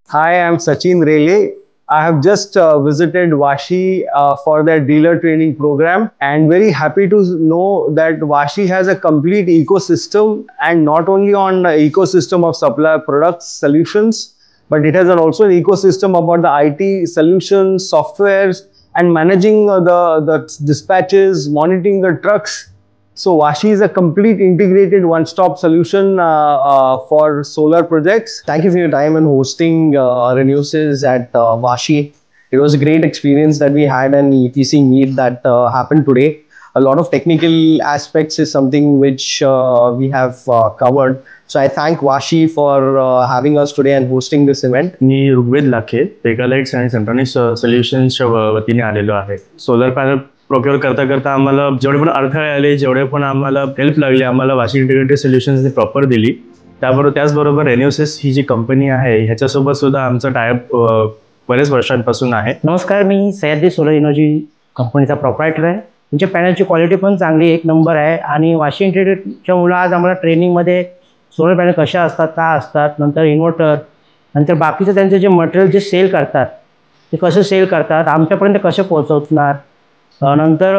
Hi, I'm Sachin Rele. I have just visited Vashi for their dealer training program and very happy to know that Vashi has a complete ecosystem and not only on the ecosystem of supply products, solutions, but it has also an ecosystem about the IT solutions, softwares and managing the dispatches, monitoring the trucks. So Vashi is a complete integrated one-stop solution for solar projects. Thank you for your time and hosting our news at Vashi. It was a great experience that we had an EPC meet that happened today. A lot of technical aspects is something which we have covered. So I thank Vashi for having us today and hosting this event. मी ऋग्वेद लाखे पेगालाइट्स आणि सेंट्रॉनिक्स सोल्युशन्सच्या वतीने आलेलो आहे. Solar panel procure करता करता आम्हाला जेवढे पण अडथळे आले, जेवढे पण आम्हाला हेल्प लागली, आम्हाला वाशी इंटिग्रेटेड सोल्युशन्सने प्रॉपर दिली. त्याचबरोबर रेन्युसिस ही जी कंपनी आहे ह्याच्यासोबत सुद्धा आमचा टायअप बरेच वर्षांपासून आहे. नमस्कार, मी सह्याद्री सोलर एनर्जी कंपनीचा प्रॉपरायटर आहे. तुमच्या पॅनलची क्वालिटी पण चांगली एक नंबर आहे आणि वाशी इंटिग्रेटेडच्या मुलं आज आम्हाला ट्रेनिंगमध्ये सोलर पॅनल कशा असतात, का असतात, नंतर इन्व्हर्टर, नंतर बाकीचं त्यांचं जे मटेरियल जे सेल करतात ते कसं सेल करतात, आमच्यापर्यंत कसं पोहोचवणार, नंतर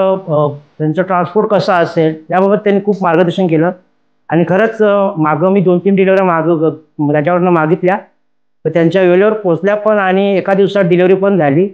त्यांचं ट्रान्सपोर्ट कसं असेल याबाबत त्यांनी खूप मार्गदर्शन केलं. आणि खरंच मागं मी 2-3 डिलिव्हऱ्या त्याच्यावरनं मागितल्या, तर त्यांच्या वेळेवर पोचल्या पण आणि एका दिवसात डिलिव्हरी पण झाली.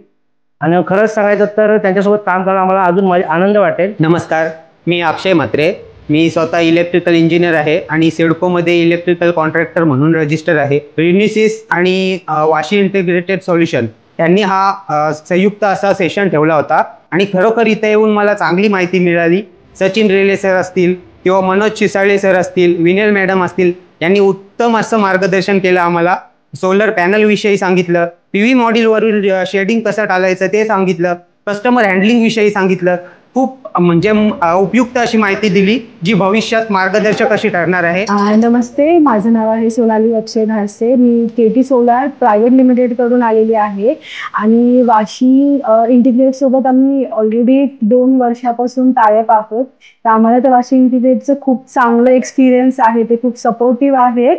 आणि खरंच सांगायचं तर त्यांच्यासोबत काम करायला आम्हाला अजून आनंद वाटेल. नमस्कार, मी अक्षय म्हात्रे. मी स्वतः इलेक्ट्रिकल इंजिनियर आहे आणि सिडकोमध्ये इलेक्ट्रिकल कॉन्ट्रॅक्टर म्हणून रजिस्टर आहे. रेन्युसिस आणि वाशी इंटिग्रेटेड सोल्युशन यांनी हा संयुक्त असा सेशन ठेवला होता आणि खरोखर इथे येऊन मला चांगली माहिती मिळाली. सचिन रेले सर असतील किंवा मनोज चिसाळे सर असतील, विनल मॅडम असतील, यांनी उत्तम असं मार्गदर्शन केलं आम्हाला. सोलर पॅनल विषयी सांगितलं, PV मॉड्यूलवरील शेडिंग कसं टाळायचं ते सांगितलं, कस्टमर हँडलिंग विषयी सांगितलं. खूप म्हणजे उपयुक्त अशी माहिती दिली जी भविष्यात मार्गदर्शक अशी ठरणार आहे. नमस्ते, माझं नाव आहे सोनाली अक्षय धाडसे. मी KT सोलार प्रायव्हेट लिमिटेड कडून आलेली आहे आणि वाशी इंटिग्रेट सोबत आम्ही ऑलरेडी 2 वर्षापासून टायअप आहोत. तर आम्हाला तर वाशी इंटिग्रेटचं खूप चांगलं एक्सपिरियन्स आहे. ते खूप सपोर्टिव्ह आहेत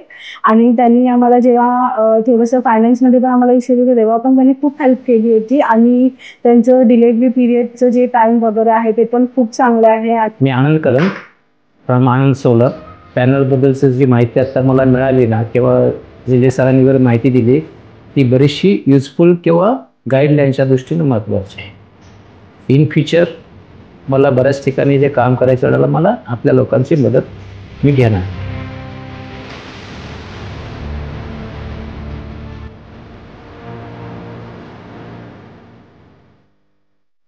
आणि त्यांनी आम्हाला जेव्हा थोडंसं फायनान्समध्ये पण आम्हाला इश्यू होते तेव्हा पण त्यांनी खूप हेल्प केली होती आणि त्यांचं डिलिव्हरी पिरियडचं जे टाईम वगैरे आहे ते पण खूप चांगलं आहे. मी आनंद कदम फ्रॉम आनंद सोलर. पॅनलबद्दलची जी माहिती आता मला मिळाली ना किंवा जे सरांनी वगैरे माहिती दिली ती बरीचशी युजफुल किंवा गाईडलाईनच्या दृष्टीने महत्त्वाची आहे. इन फ्युचर मला बऱ्याच ठिकाणी जे काम करायचं मला आपल्या लोकांची मदत मी घेणार.